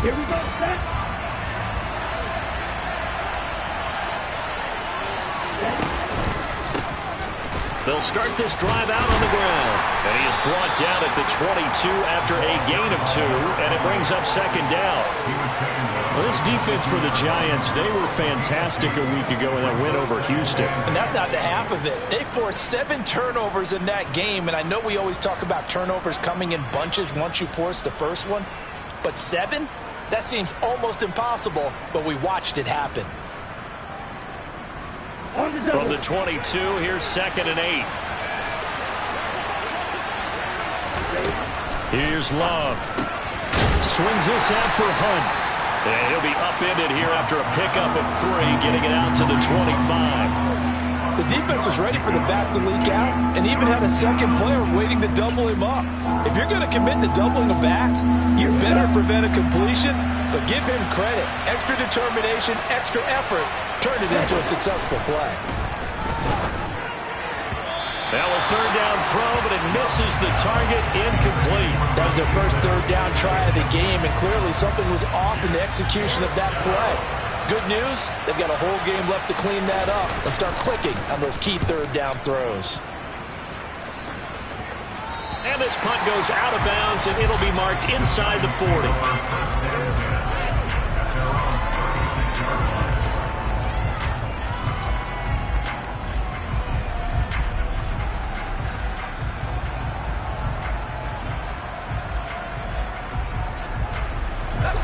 Here we go, set. They'll start this drive out on the ground. And he is brought down at the 22 after a gain of 2, and it brings up second down. Well, this defense for the Giants, they were fantastic a week ago in that win over Houston. And that's not the half of it. They forced 7 turnovers in that game, and I know we always talk about turnovers coming in bunches once you force the first one, but 7? That seems almost impossible, but we watched it happen. From the 22, here's 2nd and 8. Here's Love. Swings this out for Hunt. And he'll be upended here after a pickup of 3, getting it out to the 25. The defense was ready for the back to leak out and even had a second player waiting to double him up. If you're going to commit to doubling a back, you better prevent a completion, but give him credit. Extra determination, extra effort, turned it into a successful play. Now a 3rd down throw, but it misses the target, incomplete. That was their first 3rd down try of the game, and clearly something was off in the execution of that play. Good news, they've got a whole game left to clean that up and start clicking on those key 3rd down throws. And this punt goes out of bounds, and it'll be marked inside the 40.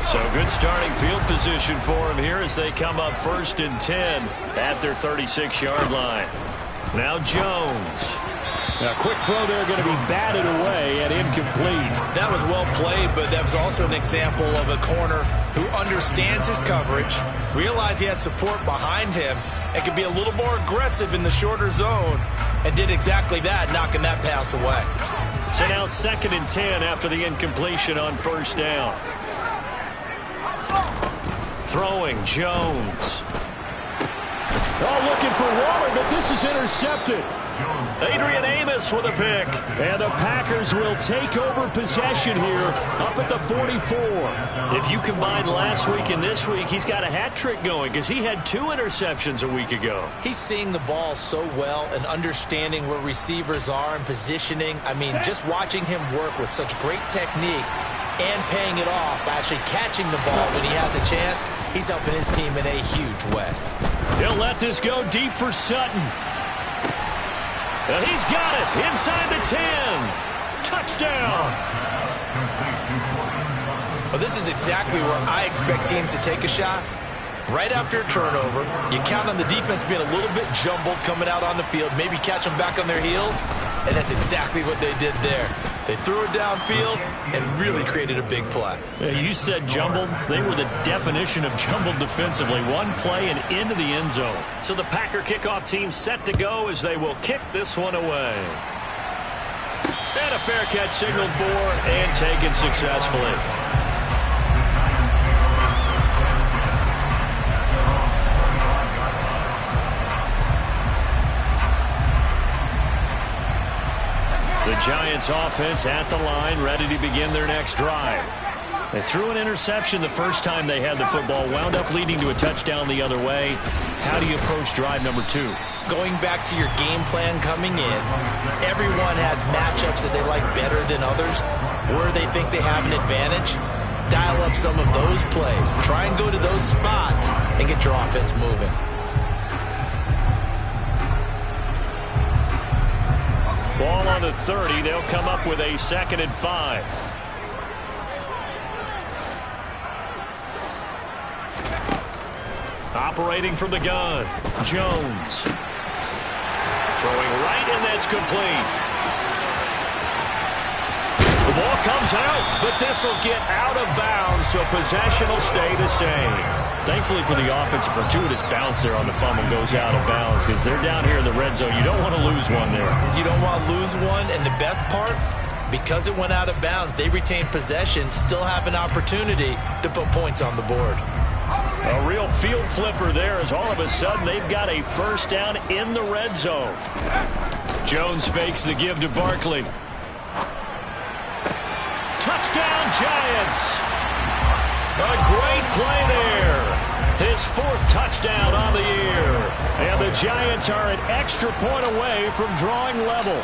So good starting field position for him here as they come up 1st and 10 at their 36-yard line. Now Jones. A quick throw there, going to be batted away and incomplete. That was well played, but that was also an example of a corner who understands his coverage, realized he had support behind him, and could be a little more aggressive in the shorter zone, and did exactly that, knocking that pass away. So now 2nd and 10 after the incompletion on 1st down. Throwing, Jones. Oh, looking for Waller, but this is intercepted. Adrian Amos with a pick. And the Packers will take over possession here up at the 44. If you combine last week and this week, he's got a hat trick going because he had 2 interceptions a week ago. He's seeing the ball so well and understanding where receivers are and positioning. I mean, just watching him work with such great technique and paying it off by actually catching the ball when he has a chance, he's helping his team in a huge way. He'll let this go deep for Sutton. And he's got it inside the 10. Touchdown. Well, this is exactly where I expect teams to take a shot. Right after a turnover, you count on the defense being a little bit jumbled coming out on the field, maybe catch them back on their heels, and that's exactly what they did there. They threw it downfield and really created a big play. Yeah, you said jumbled. They were the definition of jumbled defensively. One play and into the end zone. So the Packer kickoff team set to go as they will kick this one away. And a fair catch signaled for and taken successfully. The Giants offense at the line, ready to begin their next drive. They threw an interception the first time they had the football, wound up leading to a touchdown the other way. How do you approach drive number 2? Going back to your game plan coming in, everyone has matchups that they like better than others, where they think they have an advantage. Dial up some of those plays. Try and go to those spots and get your offense moving. Ball on the 30. They'll come up with a 2nd and 5. Operating from the gun, Jones. Throwing right, and that's complete. The ball comes out, but this will get out of bounds, so possession will stay the same. Thankfully for the offense, a fortuitous bounce there on the fumble goes out of bounds because they're down here in the red zone. You don't want to lose one there. You don't want to lose one, and the best part, because it went out of bounds, they retain possession, still have an opportunity to put points on the board. A real field flipper there as all of a sudden they've got a first down in the red zone. Jones fakes the give to Barkley. Touchdown, Giants! A great play there. His 4th touchdown on the year. And the Giants are an extra point away from drawing level.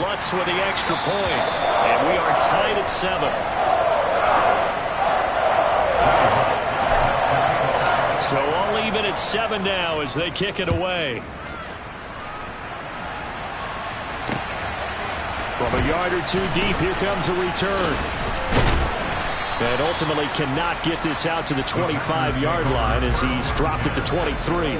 Lutz with the extra point. And we are tied at 7. So all even at 7 now as they kick it away. From a yard or 2 deep, here comes a return. And ultimately cannot get this out to the 25-yard line as he's dropped at the 23.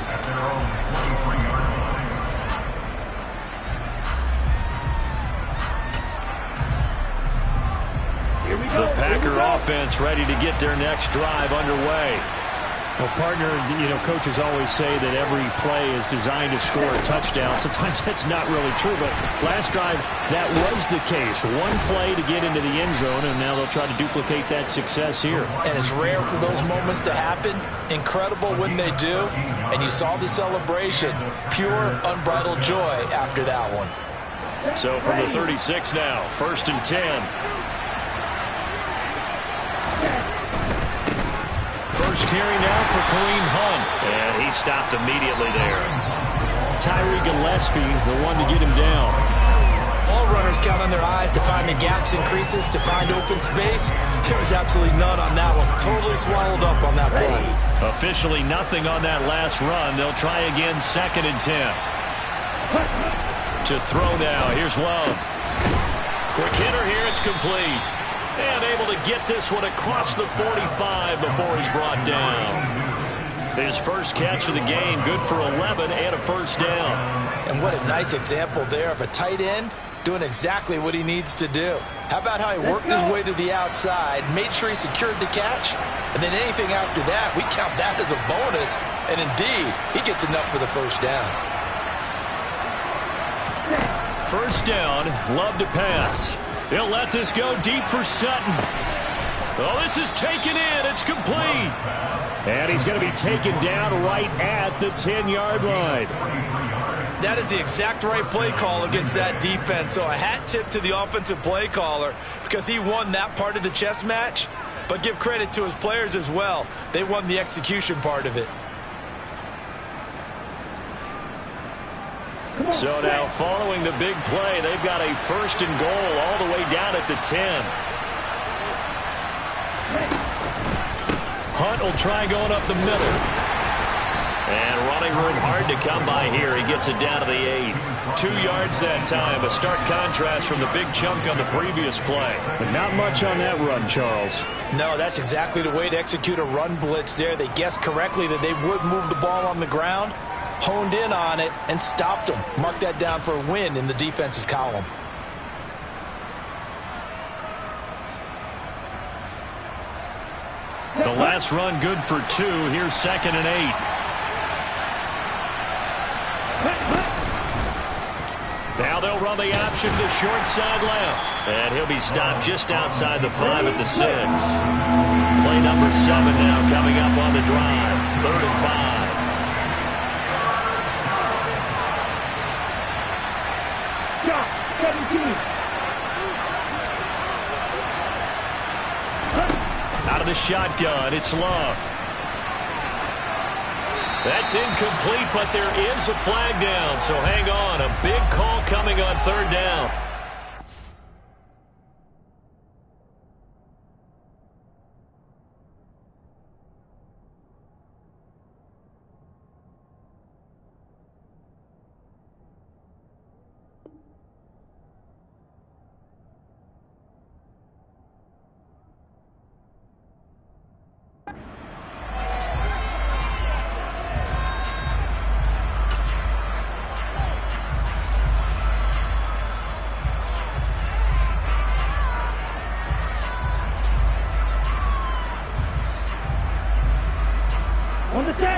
The Packer offense ready to get their next drive underway. Well, partner, coaches always say that every play is designed to score a touchdown. Sometimes that's not really true, but last drive, that was the case. One play to get into the end zone, and now they'll try to duplicate that success here. And it's rare for those moments to happen. Incredible when they do. And you saw the celebration. Pure, unbridled joy after that one. So from the 36 now, 1st and 10. First carry now for Kareem Hunt. And he stopped immediately there. Tyree Gillespie, the one to get him down. All runners count on their eyes to find the gaps and creases, to find open space. There was absolutely none on that one. Totally swallowed up on that play. Officially nothing on that last run. They'll try again, 2nd and 10. To throw now, here's Love. Quick hitter here, it's complete. And able to get this one across the 45 before he's brought down. His first catch of the game, good for 11 and a first down. And what a nice example there of a tight end doing exactly what he needs to do. How about how he worked his way to the outside, made sure he secured the catch, and then anything after that, we count that as a bonus. And indeed, he gets enough for the first down. First down, Love to pass. He'll let this go deep for Sutton. Oh, this is taken in. It's complete. And he's going to be taken down right at the 10-yard line. That is the exact right play call against that defense. So a hat tip to the offensive play caller because he won that part of the chess match. But give credit to his players as well. They won the execution part of it. So now following the big play, they've got a 1st and goal all the way down at the 10. Hunt will try going up the middle. And running room hard to come by here. He gets it down to the 8. 2 yards that time. A stark contrast from the big chunk on the previous play. But not much on that run, Charles. No, that's exactly the way to execute a run blitz there. They guessed correctly that they would move the ball on the ground. Honed in on it and stopped him. Mark that down for a win in the defense's column. The last run good for 2. Here's 2nd and 8. Now they'll run the option to the short side left. And he'll be stopped just outside the 5 at the 6. Play number 7 now coming up on the drive. 3rd and 5. Out of the shotgun, it's Love. That's incomplete, but there is a flag down, so hang on. A big call coming on 3rd down.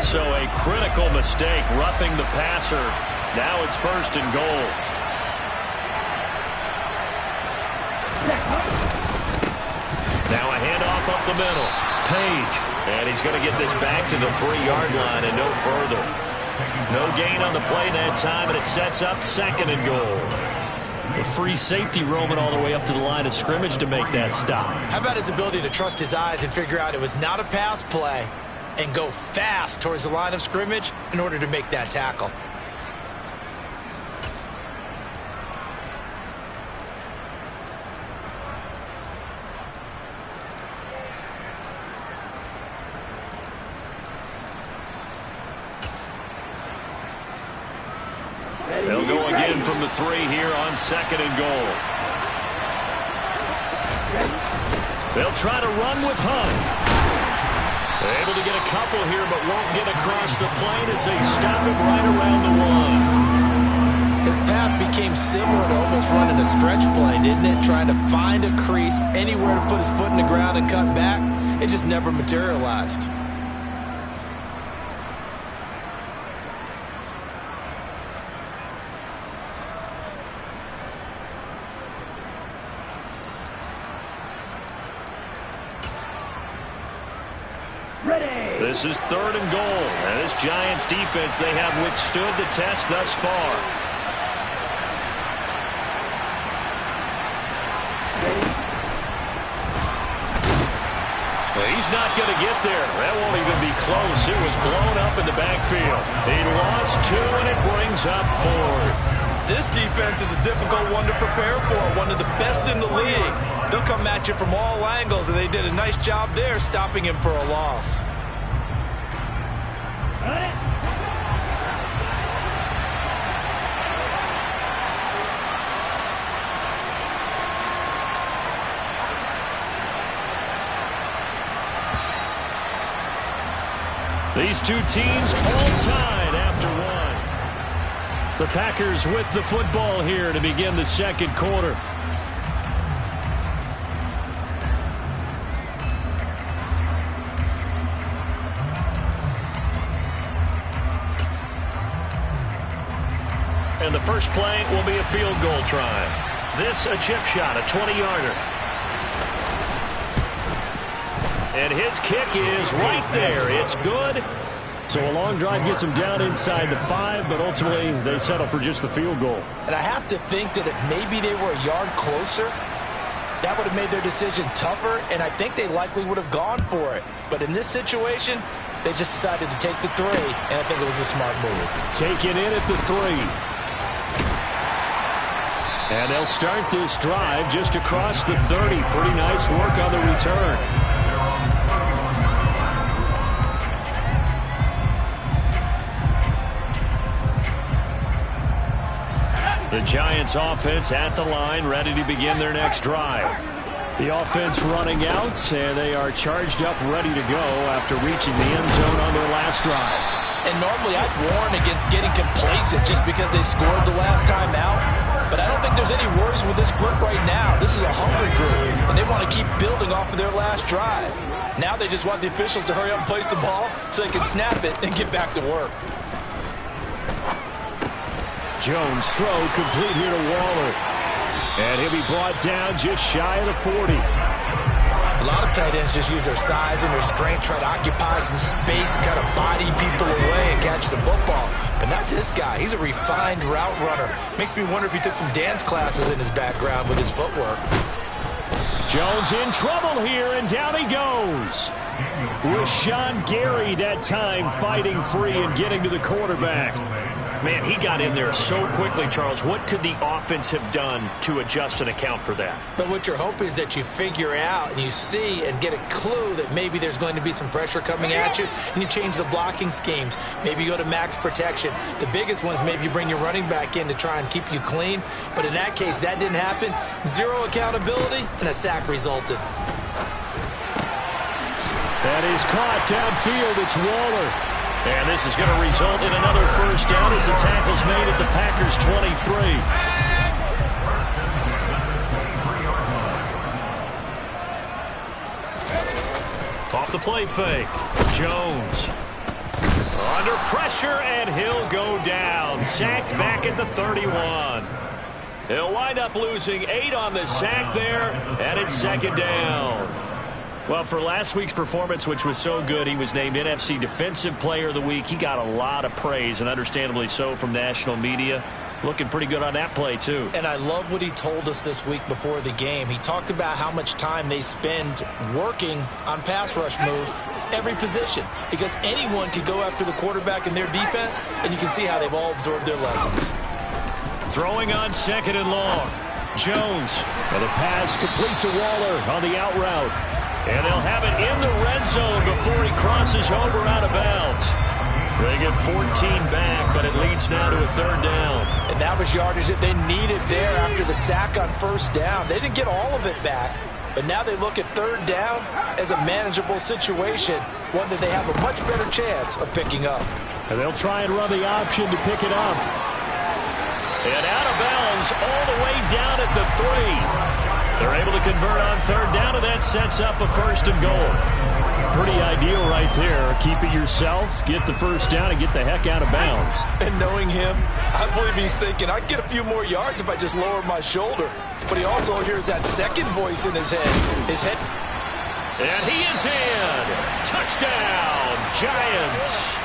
So a critical mistake, roughing the passer. Now it's 1st and goal. Now a handoff up the middle. Page. And he's going to get this back to the 3-yard line and no further. No gain on the play that time, and it sets up 2nd and goal. The free safety roaming all the way up to the line of scrimmage to make that stop. How about his ability to trust his eyes and figure out it was not a pass play and go fast towards the line of scrimmage in order to make that tackle. They'll go again from the 3 here on 2nd and goal. They'll try to run with Hunt. They're able to get a couple here, but won't get across the plane as they stop him right around the 1. His path became similar to almost running a stretch play, didn't it? Trying to find a crease, anywhere to put his foot in the ground and cut back. It just never materialized. This is 3rd and goal, and this Giants defense, they have withstood the test thus far. Well, he's not going to get there. That won't even be close. It was blown up in the backfield. He lost 2, and it brings up 4th. This defense is a difficult one to prepare for, one of the best in the league. They'll come at you from all angles, and they did a nice job there stopping him for a loss. These two teams all tied after 1. The Packers with the football here to begin the 2nd quarter. And the first play will be a field goal try. This a chip shot, a 20-yarder. And his kick is right there. It's good. So a long drive gets him down inside the 5, but ultimately they settle for just the field goal. And I have to think that if maybe they were a yard closer, that would have made their decision tougher, and I think they likely would have gone for it. But in this situation, they just decided to take the 3, and I think it was a smart move. Taken in at the 3. And they'll start this drive just across the 30. Pretty nice work on the return. The Giants offense at the line, ready to begin their next drive. The offense running out, and they are charged up, ready to go after reaching the end zone on their last drive. And normally I'd warn against getting complacent just because they scored the last time out. But I don't think there's any worries with this group right now. This is a hungry group, and they want to keep building off of their last drive. Now they just want the officials to hurry up and place the ball so they can snap it and get back to work. Jones throw complete here to Waller. And he'll be brought down just shy of the 40. A lot of tight ends just use their size and their strength, try to occupy some space and kind of body people away and catch the football. But not this guy. He's a refined route runner. Makes me wonder if he took some dance classes in his background with his footwork. Jones in trouble here, and down he goes. Rashawn Gary that time fighting free and getting to the quarterback. Man, he got in there so quickly, Charles. What could the offense have done to adjust and account for that? But what you're hoping is that you figure out and you see and get a clue that maybe there's going to be some pressure coming at you, and you change the blocking schemes. Maybe you go to max protection. The biggest one is maybe you bring your running back in to try and keep you clean. But in that case, that didn't happen. Zero accountability, and a sack resulted. That is caught downfield. It's Waller. And this is going to result in another first down as the tackle's made at the Packers' 23. Off the play fake. Jones. Under pressure, and he'll go down. Sacked back at the 31. He'll wind up losing 8 on the sack there, and it's second down. Well, for last week's performance, which was so good, he was named NFC Defensive Player of the Week. He got a lot of praise, and understandably so, from national media. looking pretty good on that play, too. And I love what he told us this week before the game. He talked about how much time they spend working on pass rush moves, every position, because anyone could go after the quarterback in their defense, and you can see how they've all absorbed their lessons. Throwing on 2nd and long. Jones. And the pass complete to Waller on the out route. And they'll have it in the red zone before he crosses over out of bounds. They get 14 back, but it leads now to a 3rd down. And that was yardage that they needed there after the sack on 1st down. They didn't get all of it back, but now they look at 3rd down as a manageable situation, one that they have a much better chance of picking up. And they'll try and run the option to pick it up. And out of bounds all the way down at the 3. They're able to convert on 3rd down, and that sets up a 1st and goal. Pretty ideal right there. Keep it yourself, get the 1st down, and get the heck out of bounds. And knowing him, I believe he's thinking, I'd get a few more yards if I just lowered my shoulder. But he also hears that second voice in his head. And he is in. Touchdown, Giants.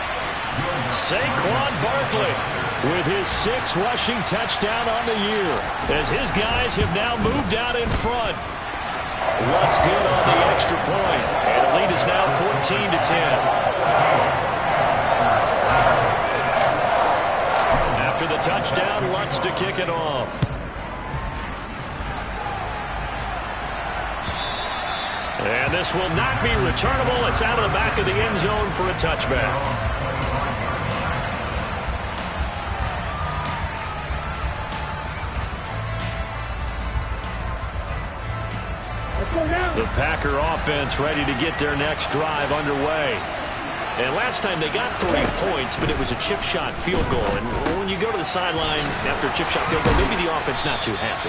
Saquon Barkley with his 6th rushing touchdown on the year, as his guys have now moved out in front. What's good on the extra point? And the lead is now 14-10. After the touchdown, Lutz to kick it off. And this will not be returnable. It's out of the back of the end zone for a touchback. The Packer offense ready to get their next drive underway. And last time they got 3 points, but it was a chip shot field goal. And when you go to the sideline after a chip shot field goal, maybe the offense not too happy.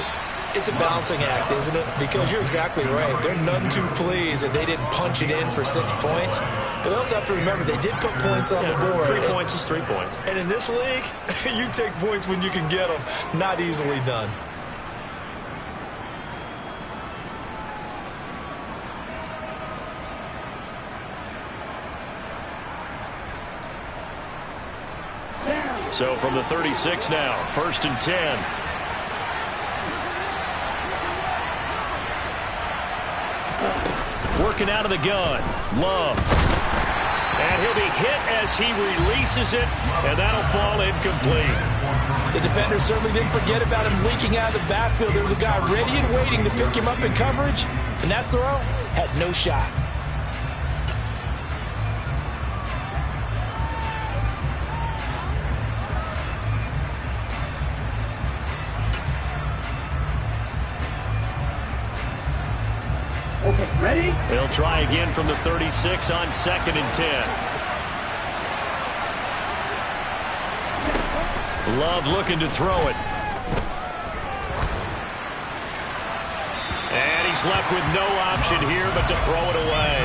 It's a balancing act, isn't it? Because you're exactly right. They're none too pleased that they didn't punch it in for 6 points. But they also have to remember they did put points on the board. 3 points is 3 points. And in this league, you take points when you can get them. Not easily done. So from the 36 now, 1st and 10. Working out of the gun, Love. And he'll be hit as he releases it, and that'll fall incomplete. The defender certainly didn't forget about him leaking out of the backfield. There was a guy ready and waiting to pick him up in coverage, and that throw had no shot. Okay, ready? They'll try again from the 36 on 2nd and 10. Love looking to throw it. And he's left with no option here but to throw it away.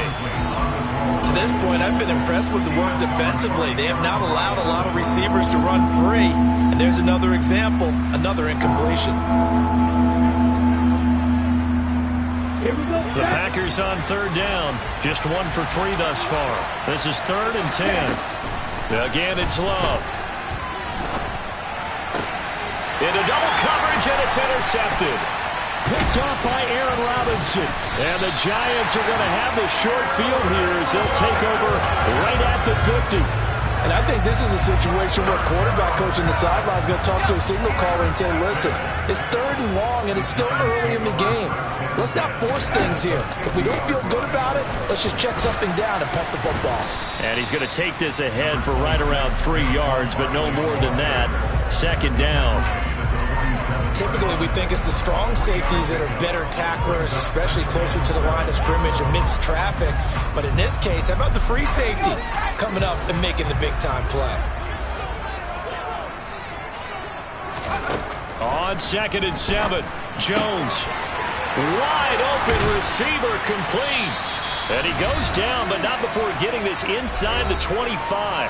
To this point, I've been impressed with the work defensively. They have not allowed a lot of receivers to run free. And there's another example, another incompletion. The Packers on 3rd down. Just 1 for 3 thus far. This is 3rd and 10. Again, it's Love. Into double coverage, and it's intercepted. Picked off by Aaron Robinson. And the Giants are going to have the short field here as they'll take over right at the 50. And I think this is a situation where quarterback coach on the sideline is going to talk to a signal caller and say, listen, it's 3rd and long and it's still early in the game. Let's not force things here. If we don't feel good about it, let's just check something down and punt the football. And he's going to take this ahead for right around 3 yards, but no more than that. 2nd down. Typically, we think it's the strong safeties that are better tacklers, especially closer to the line of scrimmage amidst traffic. But in this case, how about the free safety coming up and making the big-time play? On 2nd and 7, Jones. Wide open receiver complete. And he goes down, but not before getting this inside the 25.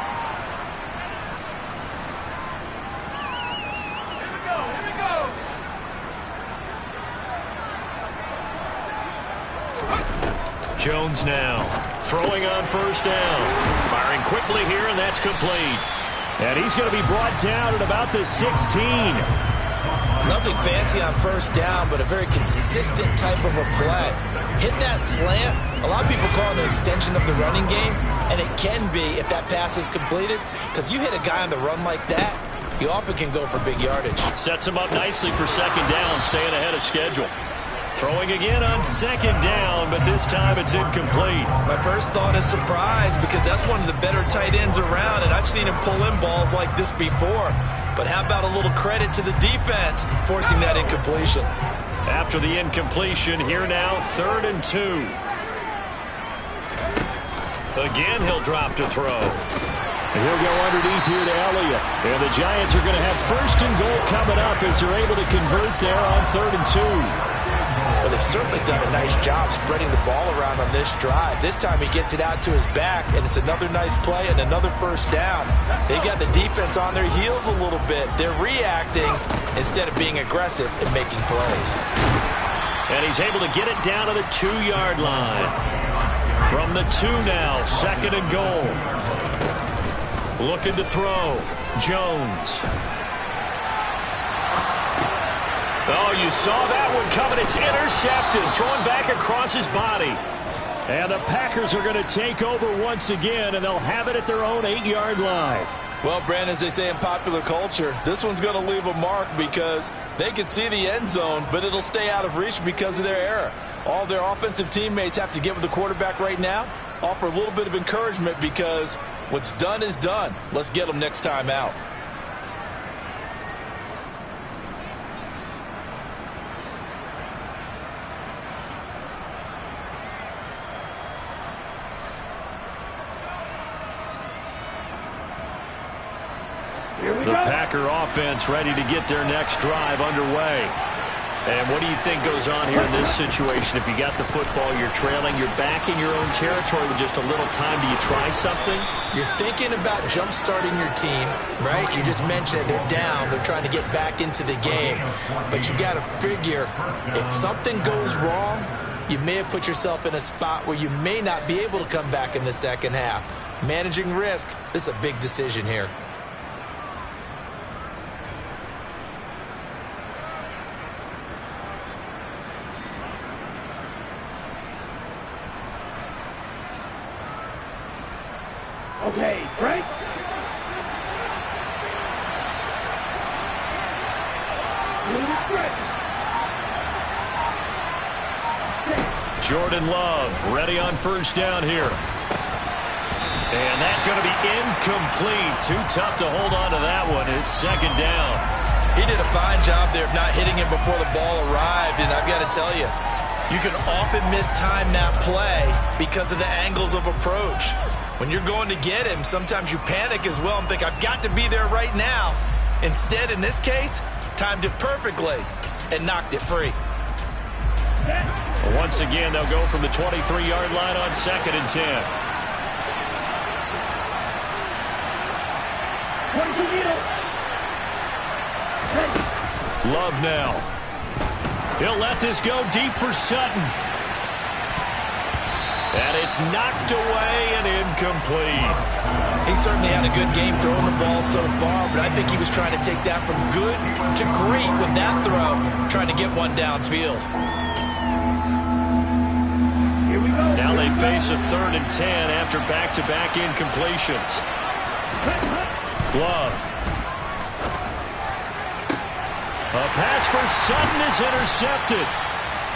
Jones now throwing on 1st down. Firing quickly here, and that's complete. And he's going to be brought down at about the 16. Nothing fancy on first down, but a very consistent type of a play. Hit that slant. A lot of people call it an extension of the running game, and it can be if that pass is completed, because you hit a guy on the run like that, you often can go for big yardage. Sets him up nicely for second down, staying ahead of schedule. Throwing again on second down, but this time it's incomplete. My first thought is surprise, because that's one of the better tight ends around, and I've seen him pull in balls like this before. But how about a little credit to the defense forcing that incompletion? After the incompletion, here now, 3rd and 2. Again, he'll drop to throw. He'll go underneath here to Elliott. And the Giants are going to have 1st and goal coming up as they're able to convert there on 3rd and 2. Well, they've certainly done a nice job spreading the ball around on this drive. This time he gets it out to his back, and it's another nice play and another first down. They got the defense on their heels a little bit. They're reacting instead of being aggressive and making plays. And he's able to get it down to the 2-yard line. From the 2 now, 2nd and goal. Looking to throw. Jones. Oh, you saw that one coming. It's intercepted. Thrown back across his body. And the Packers are going to take over once again, and they'll have it at their own 8-yard line. Well, Brandon, as they say in popular culture, this one's going to leave a mark because they can see the end zone, but it'll stay out of reach because of their error. All their offensive teammates have to get with the quarterback right now, offer a little bit of encouragement because what's done is done. Let's get them next time out. The Packer offense ready to get their next drive underway. And what do you think goes on here in this situation? If you got the football, you're trailing, you're back in your own territory with just a little time. Do you try something? You're thinking about jump-starting your team, right? You just mentioned it. They're down. They're trying to get back into the game. But you got to figure if something goes wrong, you may have put yourself in a spot where you may not be able to come back in the second half. Managing risk, this is a big decision here. Okay, break. Jordan Love ready on first down here. And that's going to be incomplete. Too tough to hold on to that one. It's second down. He did a fine job there of not hitting him before the ball arrived, and I've got to tell you, you can often mistime that play because of the angles of approach. When you're going to get him, sometimes you panic as well and think, I've got to be there right now. Instead, in this case, timed it perfectly and knocked it free. Well, once again, they'll go from the 23-yard line on 2nd and 10. Love now. He'll let this go deep for Sutton. And it's knocked away and incomplete. He certainly had a good game throwing the ball so far, but I think he was trying to take that from good to great with that throw, trying to get one downfield. Here we go. Now they face a 3rd and 10 after back-to-back incompletions. Love. A pass for Sutton is intercepted.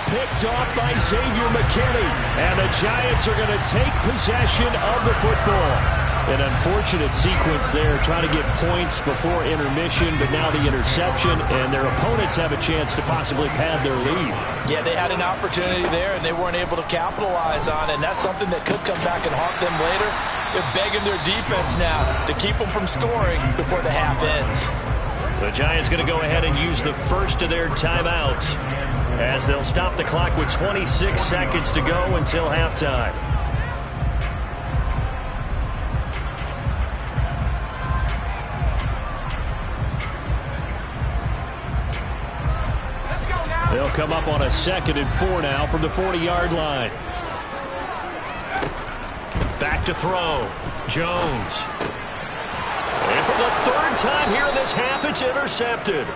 Picked off by Xavier McKinney. And the Giants are going to take possession of the football. An unfortunate sequence there, trying to get points before intermission, but now the interception, and their opponents have a chance to possibly pad their lead. Yeah, they had an opportunity there, and they weren't able to capitalize on it, and that's something that could come back and haunt them later. They're begging their defense now to keep them from scoring before the half ends. The Giants going to go ahead and use the first of their timeouts, as they'll stop the clock with 26 seconds to go until halftime. They'll come up on a 2nd and 4 now from the 40-yard line. Back to throw. Jones. And for the third time here in this half, it's intercepted.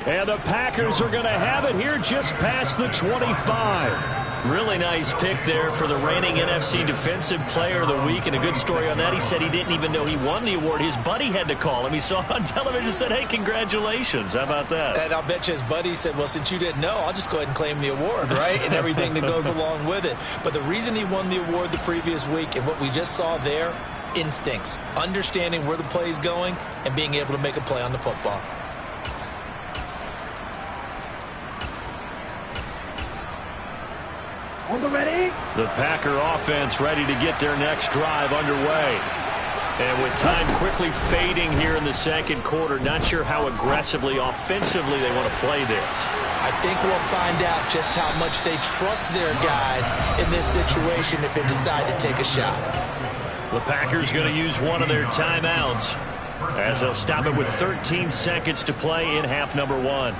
And the Packers are going to have it here just past the 25. Really nice pick there for the reigning NFC Defensive Player of the Week. And a good story on that, he said he didn't even know he won the award. His buddy had to call him. He saw it on television and said, hey, congratulations. How about that? And I'll bet you his buddy said, well, since you didn't know, I'll just go ahead and claim the award, right? And everything that goes along with it. But the reason he won the award the previous week and what we just saw there, instincts, understanding where the play is going and being able to make a play on the football. On the ready. The Packer offense ready to get their next drive underway. And with time quickly fading here in the second quarter, not sure how aggressively, offensively they want to play this. I think we'll find out just how much they trust their guys in this situation if they decide to take a shot. The Packers going to use one of their timeouts as they'll stop it with 13 seconds to play in half number 1.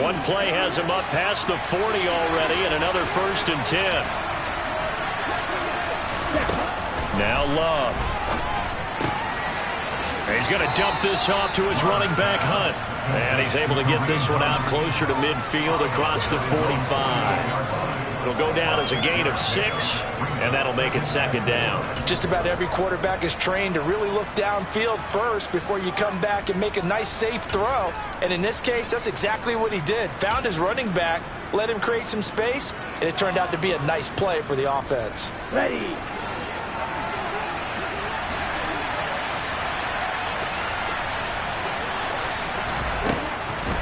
One play has him up past the 40 already, and another 1st and 10. Now Love. He's going to dump this off to his running back, Hunt. And he's able to get this one out closer to midfield across the 45. It'll go down as a gain of 6, and that'll make it 2nd down. Just about every quarterback is trained to really look downfield first before you come back and make a nice, safe throw. And in this case, that's exactly what he did. Found his running back, let him create some space, and it turned out to be a nice play for the offense. Ready.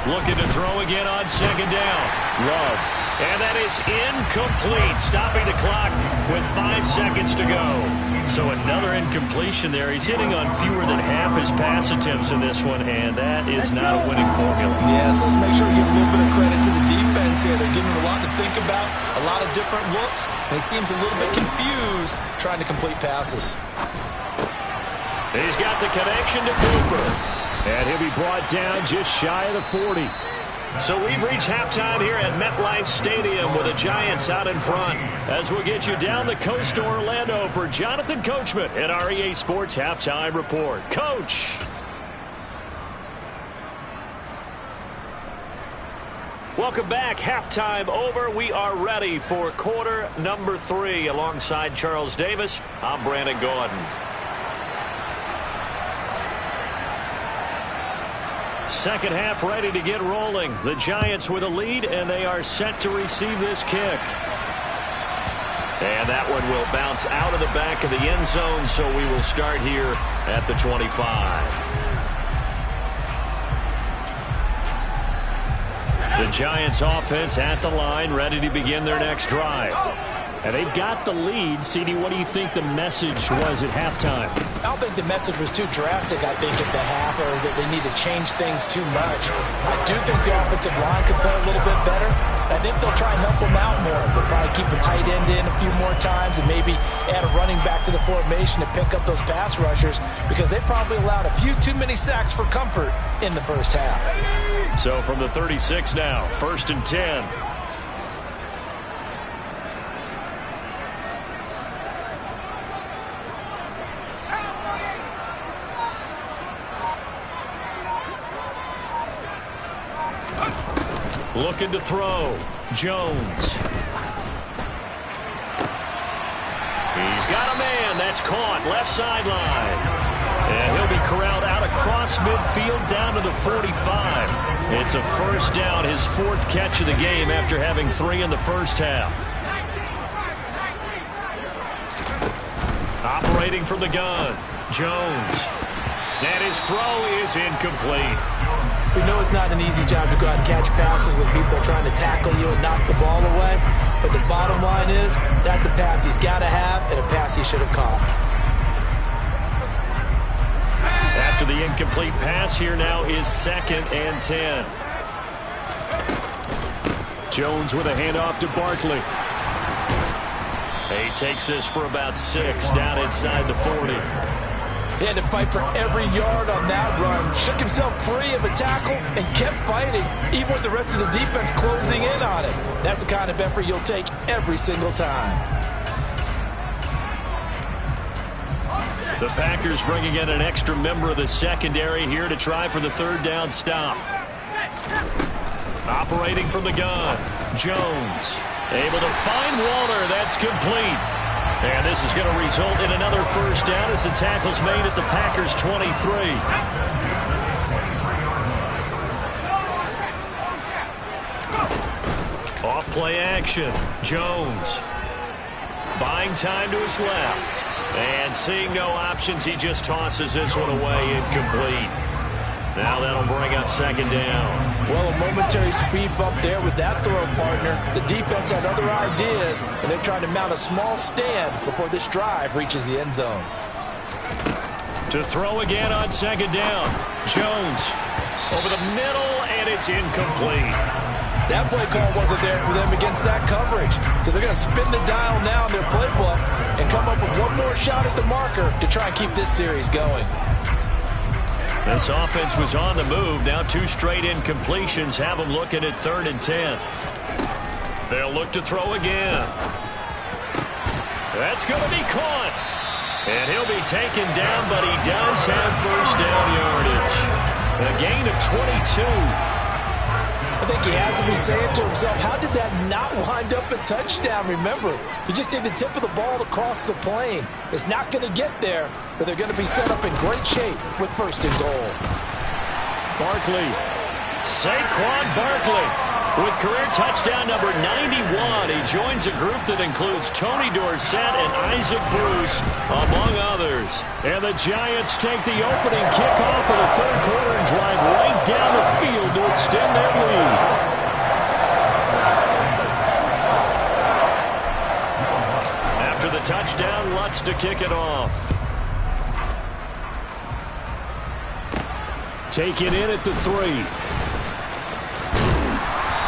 Looking to throw again on 2nd down. Love. And that is incomplete, stopping the clock with 5 seconds to go. So another incompletion there. He's hitting on fewer than half his pass attempts in this one, and that is not a winning formula. Yeah, so let's make sure we give a little bit of credit to the defense here. They're giving him a lot to think about, a lot of different looks, and he seems a little bit confused trying to complete passes. He's got the connection to Cooper. And he'll be brought down just shy of the 40. So we've reached halftime here at MetLife Stadium with the Giants out in front. As we'll get you down the coast to Orlando for Jonathan Coachman at our EA Sports Halftime Report. Coach. Welcome back. Halftime over. We are ready for quarter number 3. Alongside Charles Davis, I'm Brandon Gordon. Second half ready to get rolling. The Giants with a lead, and they are set to receive this kick. And that one will bounce out of the back of the end zone, so we will start here at the 25. The Giants offense at the line, ready to begin their next drive. And they've got the lead. CD, what do you think the message was at halftime? I don't think the message was too drastic, I think, at the half, or that they need to change things too much. I do think the offensive line could play a little bit better. I think they'll try and help them out more. They'll probably keep a tight end in a few more times and maybe add a running back to the formation to pick up those pass rushers, because they probably allowed a few too many sacks for comfort in the first half. So from the 36 now, 1st and 10. Looking to throw. Jones. He's got a man. That's caught. Left sideline. And he'll be corralled out across midfield down to the 45. It's a 1st down, his 4th catch of the game after having 3 in the first half. Operating from the gun. Jones. And his throw is incomplete. We know it's not an easy job to go out and catch passes when people are trying to tackle you and knock the ball away. But the bottom line is, that's a pass he's got to have and a pass he should have caught. After the incomplete pass, here now is 2nd and 10. Jones with a handoff to Barkley. He takes this for about 6 down inside the 40. He had to fight for every yard on that run. Shook himself free of a tackle and kept fighting, even with the rest of the defense closing in on him. That's the kind of effort you'll take every single time. The Packers bringing in an extra member of the secondary here to try for the 3rd down stop. Operating from the gun, Jones. Able to find Walter. That's complete. And this is going to result in another 1st down as the tackle's made at the Packers' 23. Off play action. Jones. Buying time to his left. And seeing no options, he just tosses this one away, incomplete. Now that'll bring up 2nd down. Well, a momentary speed bump there with that throw, partner. The defense had other ideas, and they're trying to mount a small stand before this drive reaches the end zone. To throw again on 2nd down. Jones over the middle, and it's incomplete. That play call wasn't there for them against that coverage. So they're going to spin the dial now in their playbook and come up with one more shot at the marker to try and keep this series going. This offense was on the move. Now 2 straight incompletions have them looking at 3rd and 10. They'll look to throw again. That's going to be caught. And he'll be taken down, but he does have 1st down yardage. A gain of 22. I think he has to be saying to himself, how did that not wind up a touchdown? Remember, you just need the tip of the ball to cross the plane. It's not going to get there, but they're going to be set up in great shape with 1st and goal. Barkley. Saquon Barkley with career touchdown number 91. He joins a group that includes Tony Dorsett and Isaac Bruce, among others. And the Giants take the opening kickoff of the 3rd quarter and drive right down the field to extend their lead. After the touchdown, Lutz to kick it off. Take it in at the 3.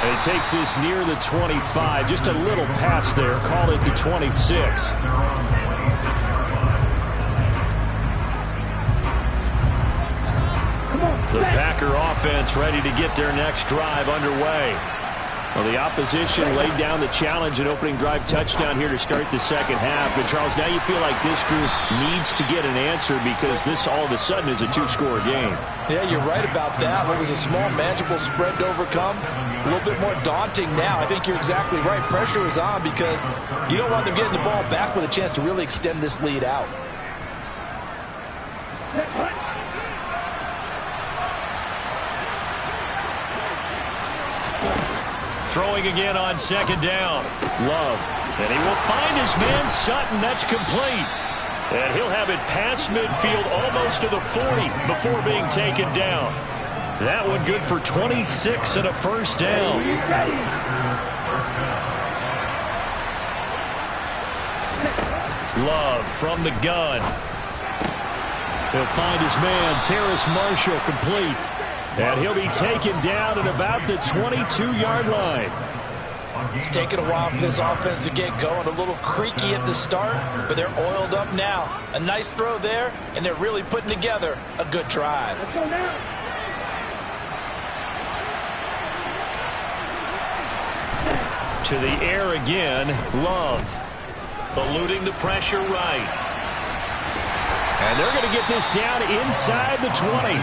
And he takes this near the 25. Just a little pass there. Call it the 26. The Packer offense ready to get their next drive underway. Well, the opposition laid down the challenge and opening drive touchdown here to start the 2nd half. And, Charles, now you feel like this group needs to get an answer because this all of a sudden is a 2-score game. Yeah, you're right about that. What was a small, manageable spread to overcome, a little bit more daunting now. I think you're exactly right. Pressure is on because you don't want them getting the ball back with a chance to really extend this lead out. Throwing again on 2nd down. Love. And he will find his man Sutton. That's complete. And he'll have it past midfield almost to the 40 before being taken down. That one good for 26 and a 1st down. Love from the gun. He'll find his man, Terrace Marshall, complete. And he'll be taken down at about the 22-yard line. It's taken a while for this offense to get going. A little creaky at the start, but they're oiled up now. A nice throw there, and they're really putting together a good drive. Let's go now. To the air again, Love. Eluding the pressure right. And they're going to get this down inside the 20.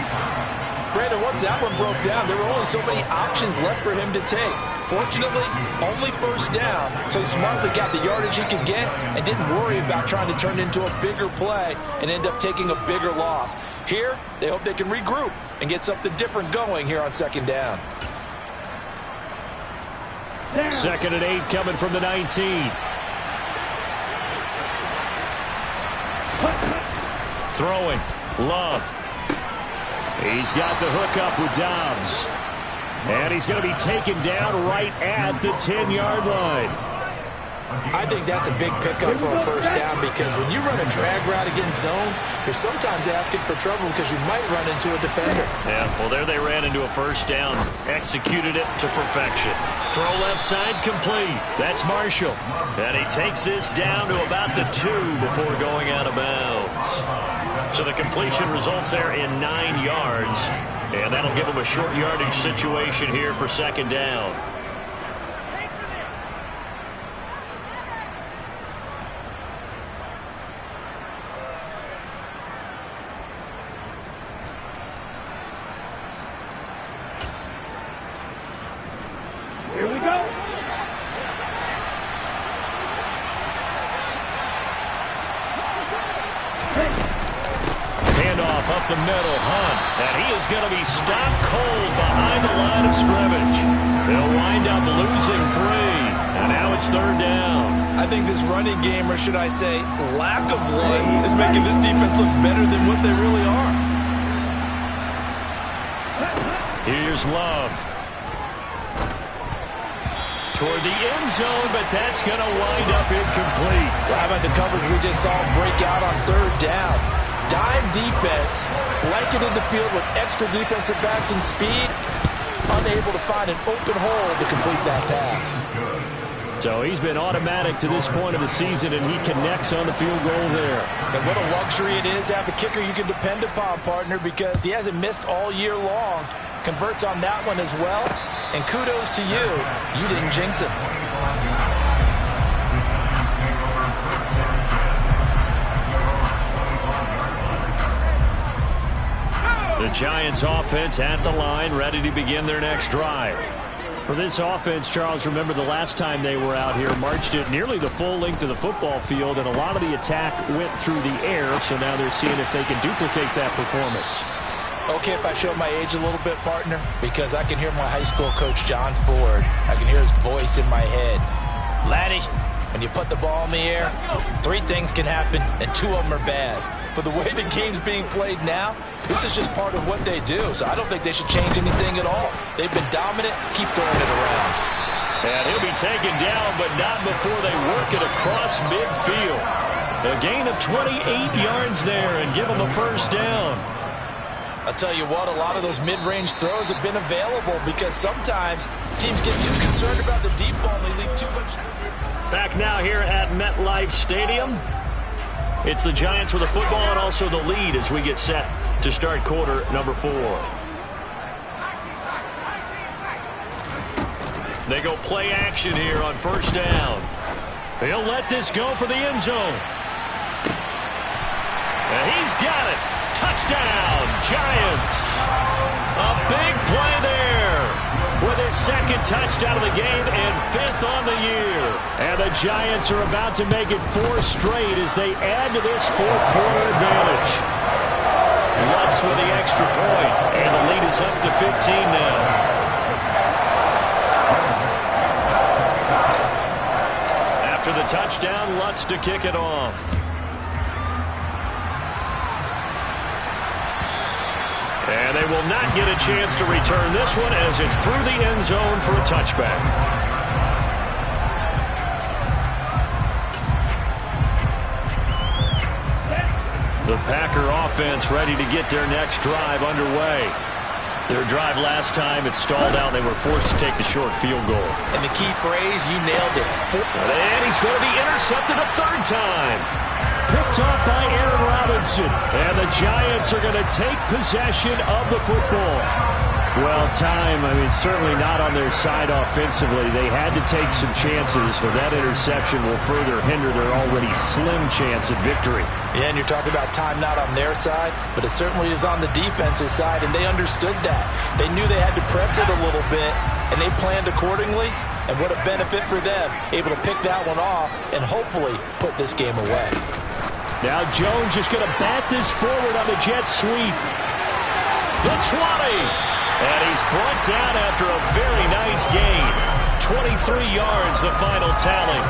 Brandon, once that one broke down, there were only so many options left for him to take. Fortunately, only 1st down, so he smartly got the yardage he could get and didn't worry about trying to turn it into a bigger play and end up taking a bigger loss. Here, they hope they can regroup and get something different going here on 2nd down. 2nd and 8 coming from the 19. Throwing. Love. He's got the hook up with Dobbs. And he's going to be taken down right at the 10-yard line. I think that's a big pickup for a first down because when you run a drag route against zone, you're sometimes asking for trouble because you might run into a defender. Yeah, well, there they ran into a first down. Executed it to perfection. Throw left side complete. That's Marshall. And he takes this down to about the 2 before going out of bounds. So the completion results there in 9 yards. And that'll give him a short yardage situation here for second down. Here we go. Handoff up the middle, Hunt. And he is going to be stopped cold behind the line of scrimmage. They'll wind up losing 3. And now it's third down. I think this running game, or should I say lack of one, is making this defense look better than what they really are. Here's Love. Toward the end zone, but that's going to wind up incomplete. Well, how about the coverage we just saw break out on third down? Dime defense, blanketed the field with extra defensive backs and speed, unable to find an open hole to complete that pass. So he's been automatic to this point of the season, and he connects on the field goal there. And what a luxury it is to have a kicker you can depend upon, partner, because he hasn't missed all year long. Converts on that one as well. And kudos to you. You didn't jinx it. The Giants offense at the line, ready to begin their next drive. For this offense, Charles, remember the last time they were out here, marched it nearly the full length of the football field, and a lot of the attack went through the air, so now they're seeing if they can duplicate that performance. Okay, if I show my age a little bit, partner, because I can hear my high school coach, John Ford. I can hear his voice in my head. Laddie, when you put the ball in the air, 3 things can happen, and 2 of them are bad. For the way the game's being played now, this is just part of what they do, so I don't think they should change anything at all. They've been dominant. Keep throwing it around. And he'll be taken down, but not before they work it across midfield. A gain of 28 yards there and give them a first down. I'll tell you what, a lot of those mid-range throws have been available because sometimes teams get too concerned about the deep ball and they leave too much. Back now here at MetLife Stadium. It's the Giants with the football and also the lead as we get set to start quarter number 4. They go play action here on first down. He'll let this go for the end zone. And he's got it. Touchdown, Giants. A big play there with his second touchdown of the game and 5th on the year. And the Giants are about to make it 4 straight as they add to this 4th quarter advantage. Lutz with the extra point, and the lead is up to 15 now. After the touchdown, Lutz to kick it off. And they will not get a chance to return this one as it's through the end zone for a touchback. The Packer offense ready to get their next drive underway. Their drive last time, it stalled out. They were forced to take the short field goal. And the key phrase, you nailed it. And he's going to be intercepted a 3rd time. Picked off by Aaron Robinson. And the Giants are going to take possession of the football. Well, time, certainly not on their side offensively. They had to take some chances, but that interception will further hinder their already slim chance at victory. Yeah, and you're talking about time not on their side, but it certainly is on the defense's side, and they understood that. They knew they had to press it a little bit, and they planned accordingly. And what a benefit for them, able to pick that one off and hopefully put this game away. Now Jones is going to bat this forward on the jet sweep. The 20. And he's brought down after a very nice gain. 23 yards, the final tally.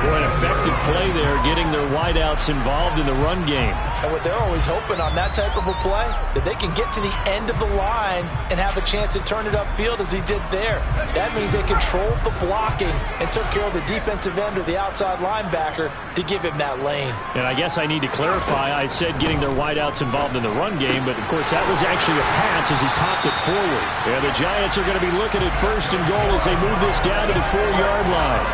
Well, an effective play there, getting their wideouts involved in the run game. And what they're always hoping on that type of a play, that they can get to the end of the line and have a chance to turn it upfield as he did there. That means they controlled the blocking and took care of the defensive end or the outside linebacker to give him that lane. And I guess I need to clarify, I said getting their wideouts involved in the run game, but of course that was actually a pass as he popped it forward. And the Giants are going to be looking at 1st and goal as they move this down to the 4-yard line.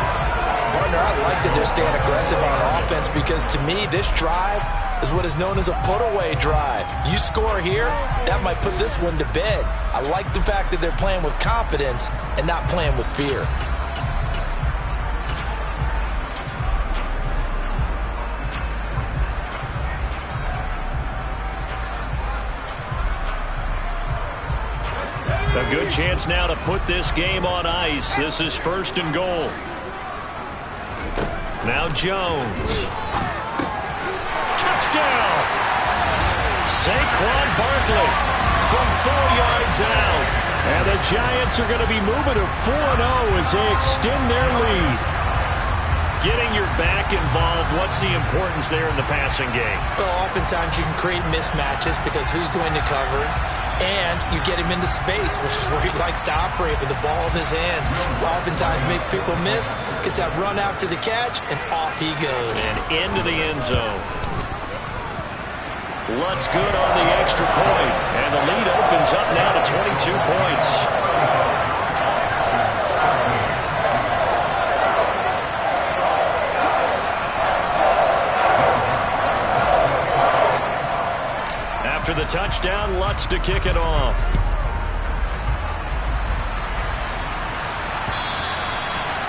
Partner, I like that they're staying aggressive on offense because to me, this drive is what is known as a put-away drive. You score here, that might put this one to bed. I like the fact that they're playing with confidence and not playing with fear. A good chance now to put this game on ice. This is 1st and goal. Now Jones. Touchdown! Saquon Barkley from 4 yards out. And the Giants are going to be moving to 4-0 as they extend their lead. Getting your back involved, what's the importance there in the passing game? Well, oftentimes you can create mismatches because who's going to cover it? And you get him into space, which is where he likes to operate with the ball in his hands. Oftentimes makes people miss, gets that run after the catch, and off he goes. And into the end zone. Lutz good on the extra point. And the lead opens up now to 22 points. After the touchdown, Lutz to kick it off.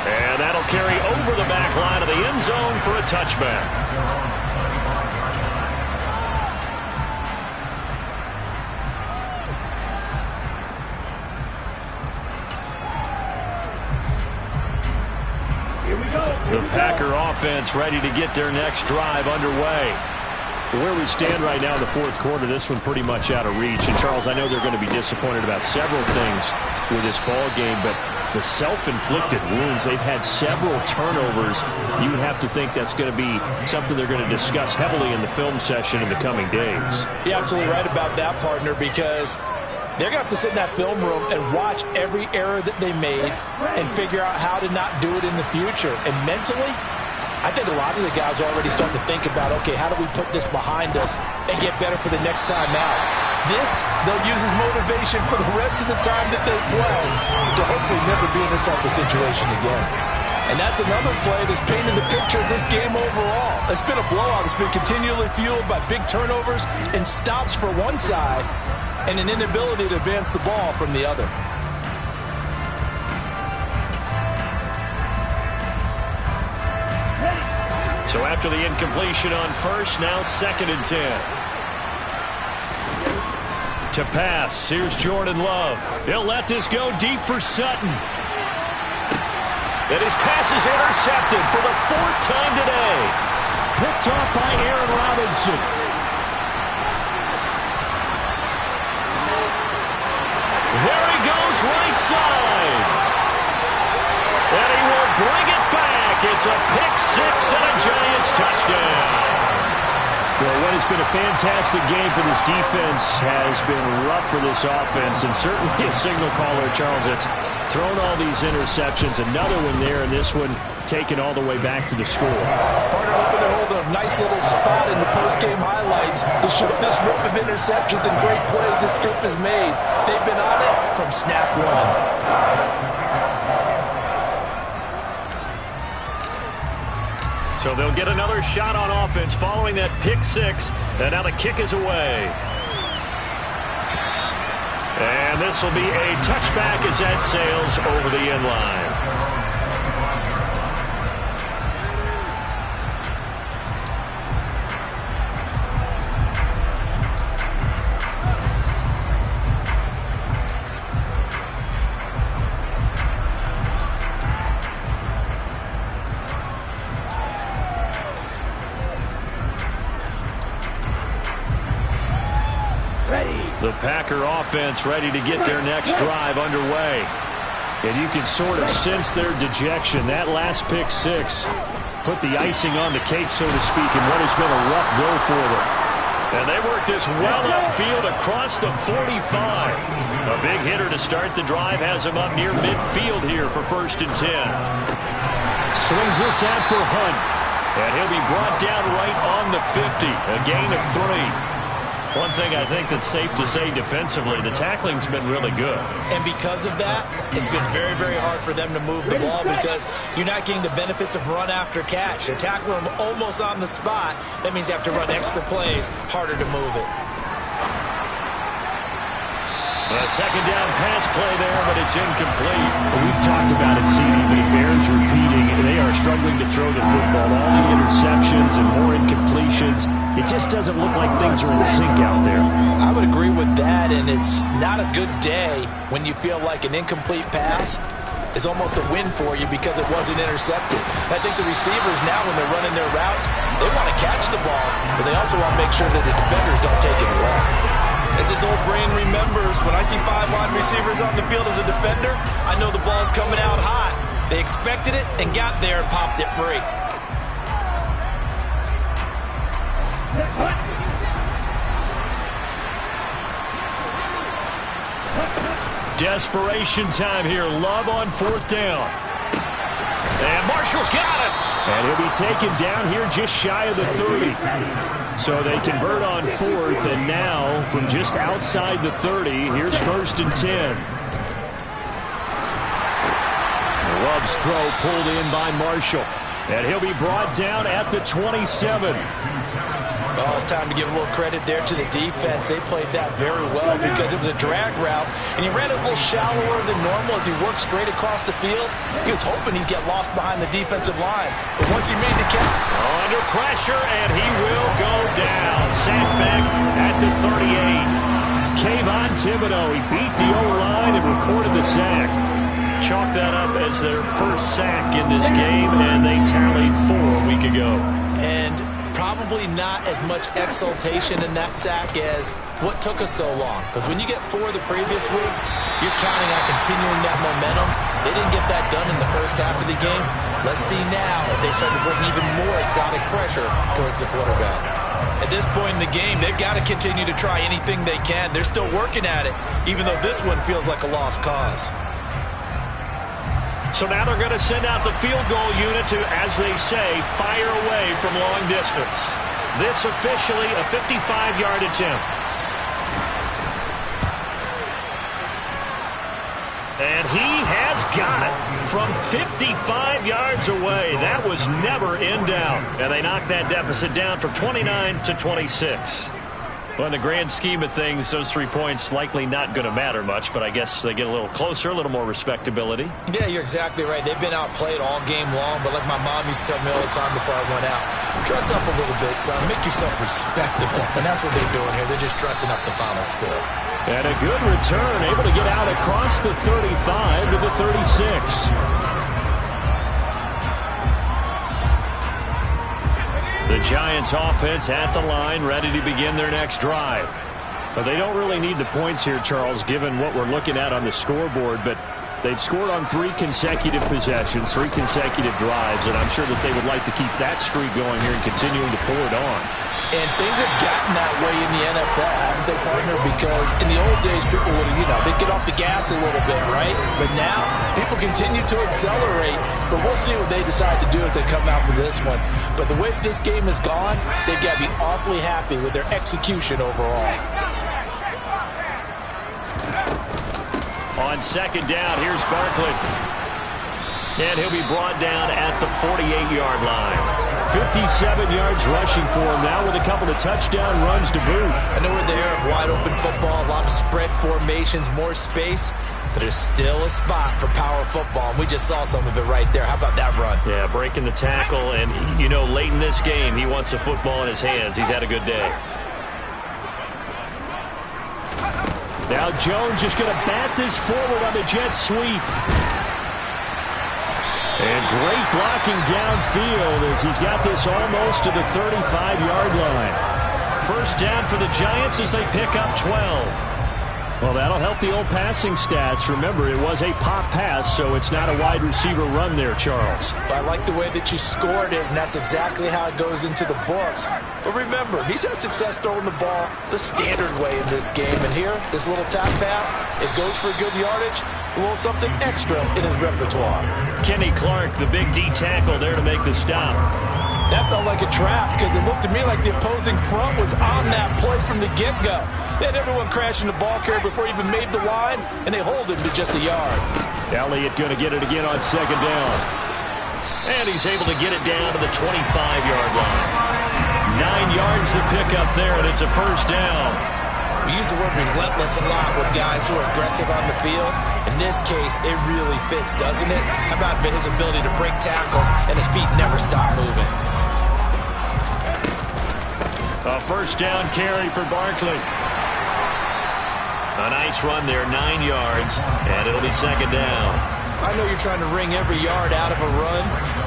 And that'll carry over the back line of the end zone for a touchback. Here we go. The Packer offense ready to get their next drive underway. Where we stand right now in the 4th quarter, this one pretty much out of reach. And, Charles, I know they're going to be disappointed about several things with this ball game, but the self-inflicted wounds, they've had several turnovers. You would have to think that's going to be something they're going to discuss heavily in the film session in the coming days. You're absolutely right about that, partner, because they're going to have to sit in that film room and watch every error that they made and figure out how to not do it in the future. And mentally, I think a lot of the guys are already starting to think about, okay, how do we put this behind us and get better for the next time out? This, they'll use as motivation for the rest of the time that they play to hopefully never be in this type of situation again. And that's another play that's painted the picture of this game overall. It's been a blowout. It's been continually fueled by big turnovers and stops for one side and an inability to advance the ball from the other. So after the incompletion on 1st, now 2nd and 10. To pass, here's Jordan Love. He'll let this go deep for Sutton. And his pass is intercepted for the 4th time today. Picked off by Aaron Robinson. There he goes, right side. And he will bring it back. It's a pick-6 and a Giants touchdown. Well, what has been a fantastic game for this defense has been rough for this offense, and certainly a signal caller, Charles, that's thrown all these interceptions. Another one there, and this one taken all the way back to the score. Partner hoping to hold a nice little spot in the post-game highlights to show this rip of interceptions and great plays this group has made. They've been on it from snap one. So they'll get another shot on offense following that pick-6. And now the kick is away. And this will be a touchback as that sails over the end line. The Packer offense ready to get their next drive underway. And you can sort of sense their dejection. That last pick-6 put the icing on the cake, so to speak, in what has been a rough go for them. And they work this well upfield across the 45. A big hitter to start the drive has him up near midfield here for 1st and 10. Swings this out for Hunt. And he'll be brought down right on the 50. A gain of 3. One thing I think that's safe to say defensively, the tackling's been really good. And because of that, it's been very, very hard for them to move the ball because you're not getting the benefits of run after catch. They tackle them almost on the spot. That means you have to run extra plays, harder to move it. A second down pass play there, but it's incomplete. We've talked about it, CD, but it bears repeating. They are struggling to throw the football. All the interceptions and more incompletions. It just doesn't look like things are in sync out there. I would agree with that, and it's not a good day when you feel like an incomplete pass is almost a win for you because it wasn't intercepted. I think the receivers now, when they're running their routes, they want to catch the ball, but they also want to make sure that the defenders don't take it away. As his old brain remembers, when I see 5 wide receivers on the field as a defender, I know the ball's coming out hot. They expected it and got there and popped it free. Desperation time here. Love on 4th down. And Marshall's got it. And he'll be taken down here just shy of the 30. So they convert on 4th, and now from just outside the 30, here's 1st and 10. Love's throw pulled in by Marshall. And he'll be brought down at the 27. Well, it's time to give a little credit there to the defense. They played that very well because it was a drag route, and he ran it a little shallower than normal as he worked straight across the field. He was hoping he'd get lost behind the defensive line, but once he made the catch, under pressure, and he will go down. Sacked back at the 38. Kayvon Thibodeau, he beat the O-line and recorded the sack. Chalk that up as their first sack in this game, and they tallied 4 a week ago. And probably not as much exultation in that sack as what took us so long. Because when you get 4 the previous week, you're counting on continuing that momentum. They didn't get that done in the first half of the game. Let's see now if they start to bring even more exotic pressure towards the quarterback. At this point in the game, they've got to continue to try anything they can. They're still working at it, even though this one feels like a lost cause. So now they're going to send out the field goal unit to, as they say, fire away from long distance. This officially a 55-yard attempt. And he has got it from 55 yards away. That was never in doubt. And they knock that deficit down from 29 to 26. Well, in the grand scheme of things, those 3 points likely not going to matter much, but I guess they get a little closer, a little more respectability. Yeah, you're exactly right. They've been outplayed all game long, but like my mom used to tell me all the time before I went out, dress up a little bit, son. Make yourself respectable. And that's what they're doing here. They're just dressing up the final score. And a good return, able to get out across the 35 to the 36. The Giants offense at the line, ready to begin their next drive. But they don't really need the points here, Charles, given what we're looking at on the scoreboard. But they've scored on 3 consecutive possessions, 3 consecutive drives, and I'm sure that they would like to keep that streak going here and continuing to pour it on. And things have gotten that way in the NFL, haven't they, partner? Because in the old days, people would, they'd get off the gas a little bit, right? But now, people continue to accelerate. But we'll see what they decide to do as they come out for this one. But the way this game has gone, they've got to be awfully happy with their execution overall. On second down, here's Barkley. And he'll be brought down at the 48-yard line. 57 yards rushing for him now with a couple of touchdown runs to boot. I know we're there of wide open football, a lot of spread formations, more space, but there's still a spot for power football. And we just saw some of it right there. How about that run? Yeah, breaking the tackle, and late in this game, he wants the football in his hands. He's had a good day. Now Jones just going to bat this forward on the jet sweep. And great blocking downfield as he's got this almost to the 35-yard line. First down for the Giants as they pick up 12. Well, that'll help the old passing stats. Remember, it was a pop pass, so it's not a wide receiver run there, Charles. Well, I like the way that you scored it, and that's exactly how it goes into the books. But remember, he's had success throwing the ball the standard way in this game. And here, this little tap pass, it goes for good yardage, a little something extra in his repertoire. Kenny Clark, the big D tackle there to make the stop. That felt like a trap because it looked to me like the opposing front was on that play from the get-go. They had everyone crashing the ball carrier before he even made the line, and they hold him to just a yard. Elliott going to get it again on second down. And he's able to get it down to the 25-yard line. 9 yards to pick up there, and it's a first down. We use the word relentless a lot with guys who are aggressive on the field. In this case, it really fits, doesn't it? How about his ability to break tackles and his feet never stop moving? A first down carry for Barkley. A nice run there, 9 yards, and it'll be second down. I know you're trying to wring every yard out of a run,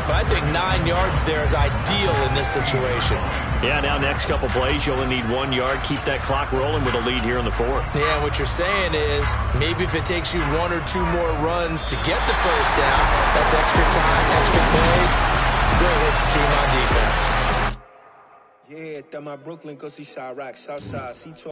but I think 9 yards there is ideal in this situation. Yeah, now next couple plays, you only need 1 yard. Keep that clock rolling with a lead here in the fourth. Yeah, what you're saying is maybe if it takes you 1 or 2 more runs to get the first down, that's extra time, extra plays. Really hurts the team on defense. Yeah, that my Brooklyn, go see Chirac, Southside, C12.